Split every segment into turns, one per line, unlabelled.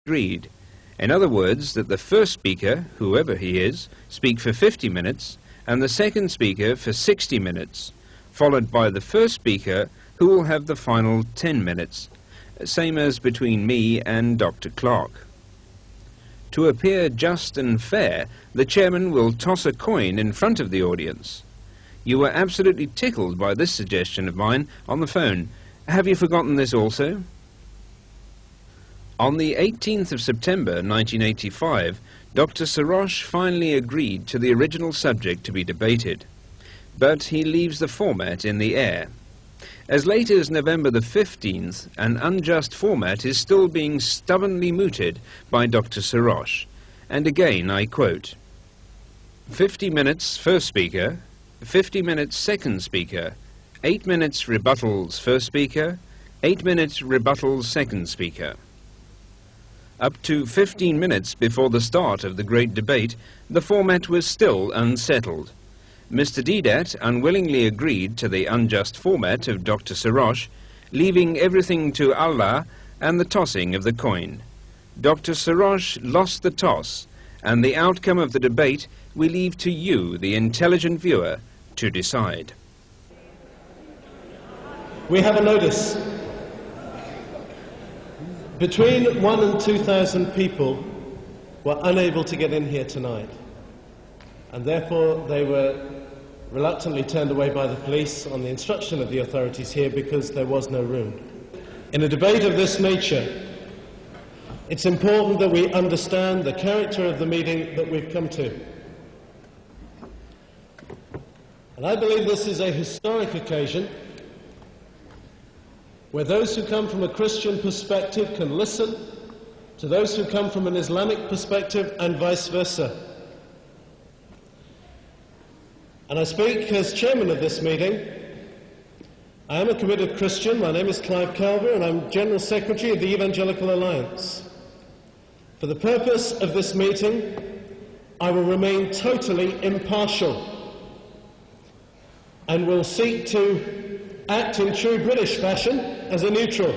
agreed. In other words, that the first speaker, whoever he is, speak for 50 minutes, and the second speaker for 60 minutes, followed by the first speaker, who will have the final 10 minutes, same as between me and Dr. Clark. To appear just and fair, the chairman will toss a coin in front of the audience. You were absolutely tickled by this suggestion of mine on the phone. Have you forgotten this also? On the 18th of September 1985, Dr. Sorrosh finally agreed to the original subject to be debated, but he leaves the format in the air. As late as November the 15th, an unjust format is still being stubbornly mooted by Dr. Sorrosh, and again I quote, 50 minutes first speaker, 50 minutes second speaker, 8 minutes rebuttals first speaker, 8 minutes rebuttals second speaker. Up to 15 minutes before the start of the great debate, the format was still unsettled. Mr. Deedat unwillingly agreed to the unjust format of Dr. Sorrosh, leaving everything to Allah and the tossing of the coin. Dr. Sorrosh lost the toss, and the outcome of the debate we leave to you, the intelligent viewer, to decide.
We have a notice. Between 1,000 and 2,000 people were unable to get in here tonight, and therefore they were reluctantly turned away by the police on the instruction of the authorities here because there was no room. In a debate of this nature, it's important that we understand the character of the meeting that we've come to. And I believe this is a historic occasion where those who come from a Christian perspective can listen to those who come from an Islamic perspective and vice versa. And I speak as chairman of this meeting. I am a committed Christian. My name is Clive Calver, and I'm General Secretary of the Evangelical Alliance. For the purpose of this meeting, I will remain totally impartial and will seek to act in true British fashion as a neutral.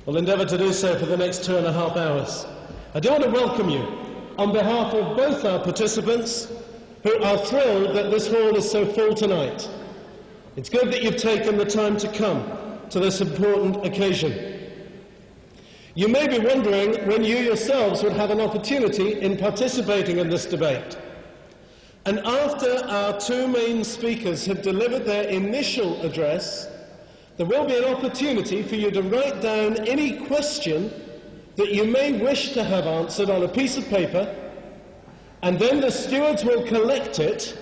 We'll endeavour to do so for the next 2.5 hours. I do want to welcome you on behalf of both our participants who are thrilled that this hall is so full tonight. It's good that you've taken the time to come to this important occasion. You may be wondering when you yourselves would have an opportunity in participating in this debate. And after our two main speakers have delivered their initial address, there will be an opportunity for you to write down any question that you may wish to have answered on a piece of paper, and then the stewards will collect it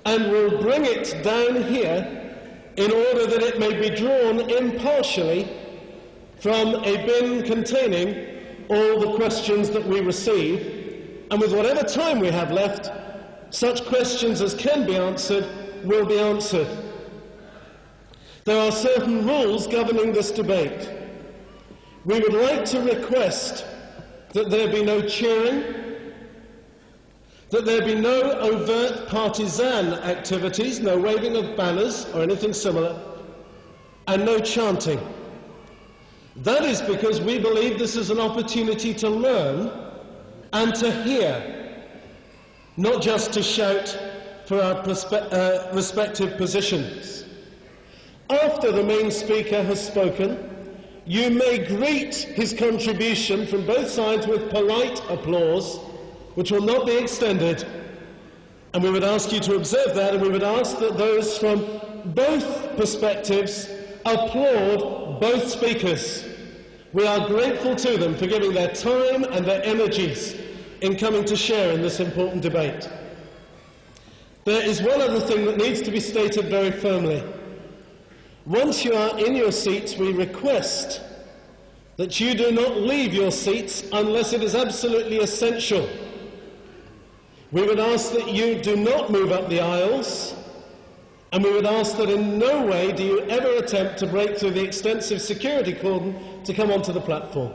and will bring it down here in order that it may be drawn impartially from a bin containing all the questions that we receive, and with whatever time we have left, such questions as can be answered will be answered. There are certain rules governing this debate. We would like to request that there be no cheering, that there be no overt partisan activities, no waving of banners or anything similar, and no chanting. That is because we believe this is an opportunity to learn and to hear, not just to shout for our respective positions. After the main speaker has spoken, you may greet his contribution from both sides with polite applause, which will not be extended. And we would ask you to observe that, and we would ask that those from both perspectives applaud both speakers. We are grateful to them for giving their time and their energies in coming to share in this important debate. There is one other thing that needs to be stated very firmly. Once you are in your seats, we request that you do not leave your seats unless it is absolutely essential. We would ask that you do not move up the aisles, and we would ask that in no way do you ever attempt to break through the extensive security cordon to come onto the platform.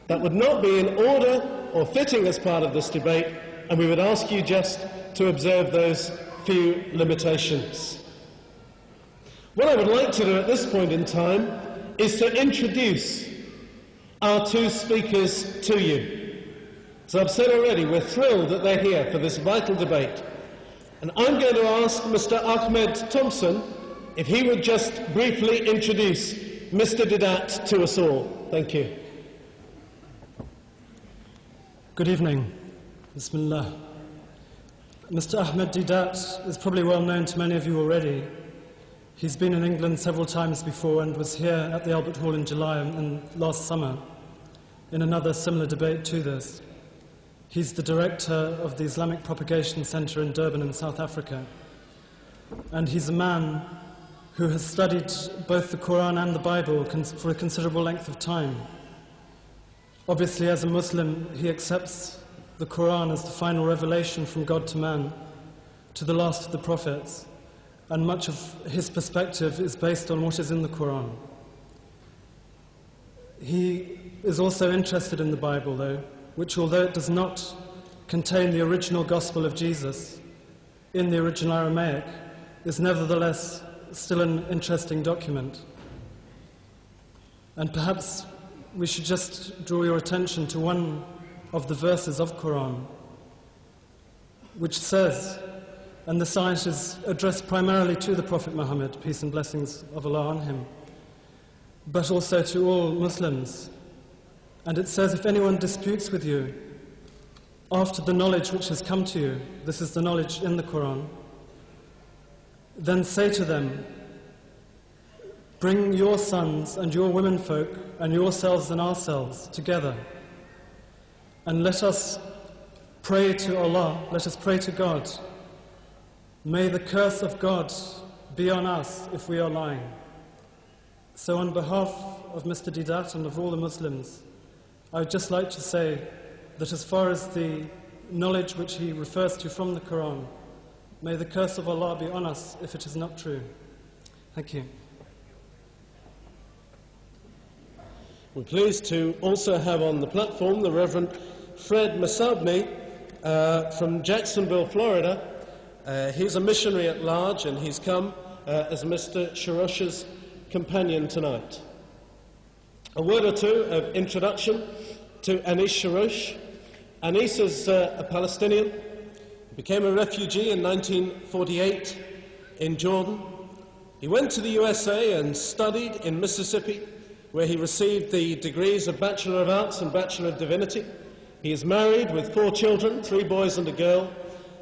That would not be in order or fitting as part of this debate, and we would ask you just to observe those few limitations. What I would like to do at this point in time is to introduce our two speakers to you. So I've said already, we're thrilled that they're here for this vital debate. And I'm going to ask Mr. Ahmed Thompson if he would just briefly introduce Mr. Deedat to us all. Thank you.
Good evening. Bismillah. Mr. Ahmed Deedat is probably well known to many of you already. He's been in England several times before and was here at the Albert Hall in July and last summer in another similar debate to this. He's the director of the Islamic Propagation Centre in Durban in South Africa. And he's a man who has studied both the Quran and the Bible for a considerable length of time. Obviously, as a Muslim, he accepts the Quran as the final revelation from God to man, to the last of the prophets, and much of his perspective is based on what is in the Quran. He is also interested in the Bible, though, which, although it does not contain the original gospel of Jesus in the original Aramaic, is nevertheless still an interesting document. And perhaps we should just draw your attention to one of the verses of Quran, which says, and this ayat is addressed primarily to the Prophet Muhammad, peace and blessings of Allah on him, but also to all Muslims. And it says, if anyone disputes with you after the knowledge which has come to you, this is the knowledge in the Quran, then say to them, bring your sons and your womenfolk and yourselves and ourselves together, and let us pray to Allah, let us pray to God. May the curse of God be on us if we are lying. So on behalf of Mr. Deedat and of all the Muslims, I would just like to say that as far as the knowledge which he refers to from the Quran, may the curse of Allah be on us if it is not true. Thank you.
We're pleased to also have on the platform the Reverend Fred Masabni from Jacksonville, Florida. He's a missionary at large, and he's come as Mr. Sorrosh's companion tonight. A word or two of introduction to Anis Sorrosh. Anis is a Palestinian. He became a refugee in 1948 in Jordan. He went to the USA and studied in Mississippi, where he received the degrees of Bachelor of Arts and Bachelor of Divinity. He is married with 4 children, 3 boys and a girl,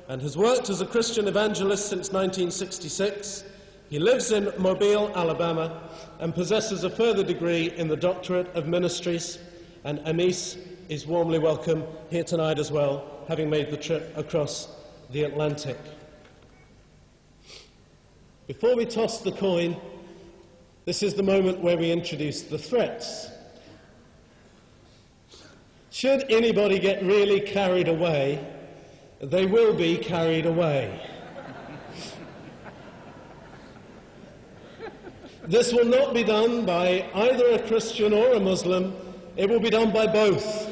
and has worked as a Christian evangelist since 1966. He lives in Mobile, Alabama, and possesses a further degree in the Doctorate of Ministries. And Anis is warmly welcome here tonight as well, having made the trip across the Atlantic. Before we toss the coin, this is the moment where we introduce the threats. Should anybody get really carried away, they will be carried away. This will not be done by either a Christian or a Muslim. It will be done by both.